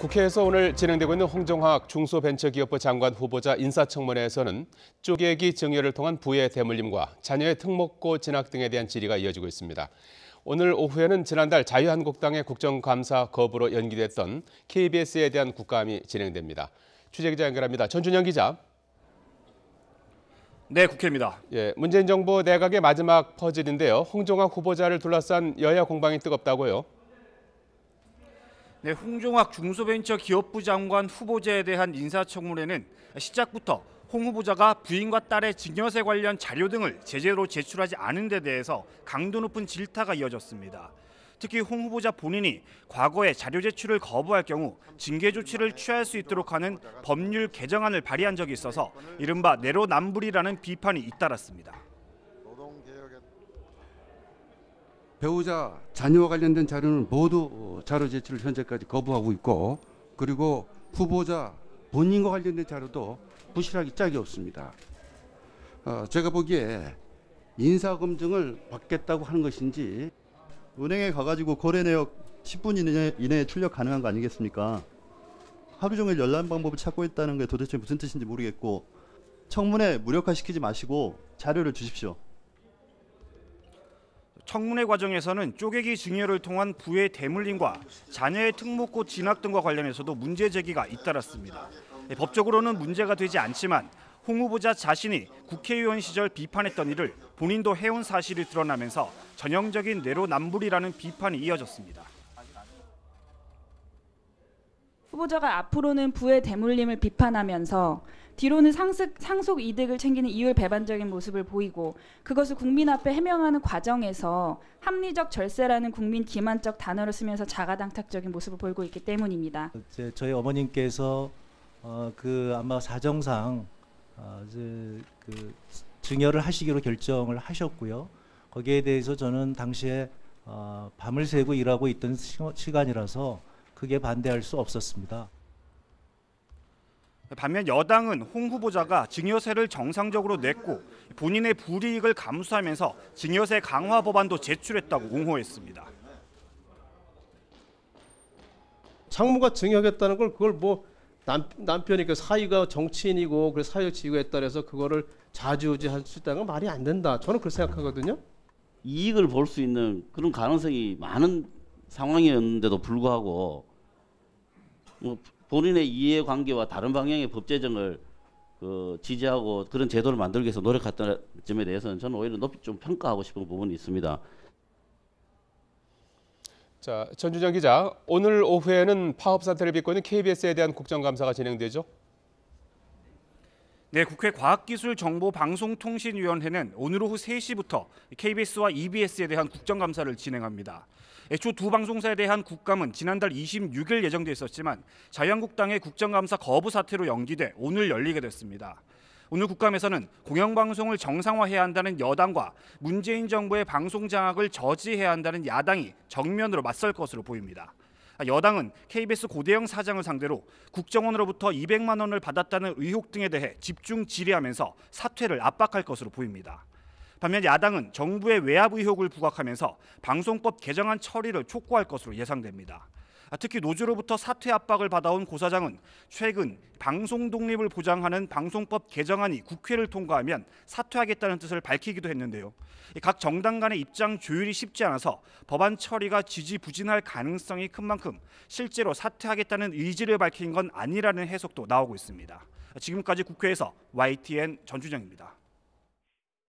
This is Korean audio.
국회에서 오늘 진행되고 있는 홍정학 중소벤처기업부 장관 후보자 인사청문회에서는 쪼개기 증여를 통한 부의 대물림과 자녀의 특목고 진학 등에 대한 질의가 이어지고 있습니다. 오늘 오후에는 지난달 자유한국당의 국정감사 거부로 연기됐던 KBS에 대한 국감이 진행됩니다. 취재기자 연결합니다. 전준영 기자. 네, 국회입니다. 문재인 정부 내각의 마지막 퍼즐인데요. 홍정학 후보자를 둘러싼 여야 공방이 뜨겁다고요. 네, 홍종학 중소벤처기업부 장관 후보자에 대한 인사청문회는 시작부터 홍 후보자가 부인과 딸의 증여세 관련 자료 등을 제대로 제출하지 않은 데 대해서 강도 높은 질타가 이어졌습니다. 특히 홍 후보자 본인이 과거에 자료 제출을 거부할 경우 징계 조치를 취할 수 있도록 하는 법률 개정안을 발의한 적이 있어서 이른바 내로남불이라는 비판이 잇따랐습니다. 배우자, 자녀와 관련된 자료는 모두 자료 제출을 현재까지 거부하고 있고, 그리고 후보자 본인과 관련된 자료도 부실하기 짝이 없습니다. 제가 보기에 인사검증을 받겠다고 하는 것인지, 은행에 가가지고 거래 내역 10분 이내에 출력 가능한 거 아니겠습니까? 하루 종일 열람 방법을 찾고 있다는 게 도대체 무슨 뜻인지 모르겠고, 청문회 무력화시키지 마시고 자료를 주십시오. 청문회 과정에서는 쪼개기 증여를 통한 부의 대물림과 자녀의 특목고 진학 등과 관련해서도 문제 제기가 잇따랐습니다. 법적으로는 문제가 되지 않지만 홍 후보자 자신이 국회의원 시절 비판했던 일을 본인도 해온 사실이 드러나면서 전형적인 내로남불이라는 비판이 이어졌습니다. 후보자가 앞으로는 부의 대물림을 비판하면서 뒤로는 상속 이득을 챙기는 이율 배반적인 모습을 보이고, 그것을 국민 앞에 해명하는 과정에서 합리적 절세라는 국민 기만적 단어를 쓰면서 자가당착적인 모습을 보이고 있기 때문입니다. 저희 어머님께서 아마 사정상 증여를 하시기로 결정을 하셨고요. 거기에 대해서 저는 당시에 밤을 새고 일하고 있던 시간이라서 크게 반대할 수 없었습니다. 반면 여당은 홍 후보자가 증여세를 정상적으로 냈고 본인의 불이익을 감수하면서 증여세 강화 법안도 제출했다고 옹호했습니다. 장모가 증여하겠다는 걸 그걸 뭐 남편이 그 사위가 정치인이고 그래서 사회적 지위가 있다 해서 그거를 좌지우지할 수 있다는 건 말이 안 된다. 저는 그렇게 생각하거든요. 이익을 볼 수 있는 그런 가능성이 많은 상황이었는데도 불구하고 본인의 이해관계와 다른 방향의 법 제정을 지지하고 그런 제도를 만들기 위해서 노력했다는 점에 대해서는 저는 오히려 높이 좀 평가하고 싶은 부분이 있습니다. 자, 전준영 기자, 오늘 오후에는 파업 사태를 빚고 있는 KBS에 대한 국정감사가 진행되죠? 네, 국회 과학기술정보방송통신위원회는 오늘 오후 3시부터 KBS와 EBS에 대한 국정감사를 진행합니다. 주 두 방송사에 대한 국감은 지난달 26일 예정돼 있었지만 자유한국당의 국정감사 거부 사태로 연기돼 오늘 열리게 됐습니다. 오늘 국감에서는 공영방송을 정상화해야 한다는 여당과 문재인 정부의 방송 장악을 저지해야 한다는 야당이 정면으로 맞설 것으로 보입니다. 여당은 KBS 고대영 사장을 상대로 국정원으로부터 200만 원을 받았다는 의혹 등에 대해 집중 질의하면서 사퇴를 압박할 것으로 보입니다. 반면 야당은 정부의 외압 의혹을 부각하면서 방송법 개정안 처리를 촉구할 것으로 예상됩니다. 특히 노조로부터 사퇴 압박을 받아온 고 사장은 최근 방송 독립을 보장하는 방송법 개정안이 국회를 통과하면 사퇴하겠다는 뜻을 밝히기도 했는데요. 각 정당 간의 입장 조율이 쉽지 않아서 법안 처리가 지지부진할 가능성이 큰 만큼 실제로 사퇴하겠다는 의지를 밝힌 건 아니라는 해석도 나오고 있습니다. 지금까지 국회에서 YTN 전준영입니다.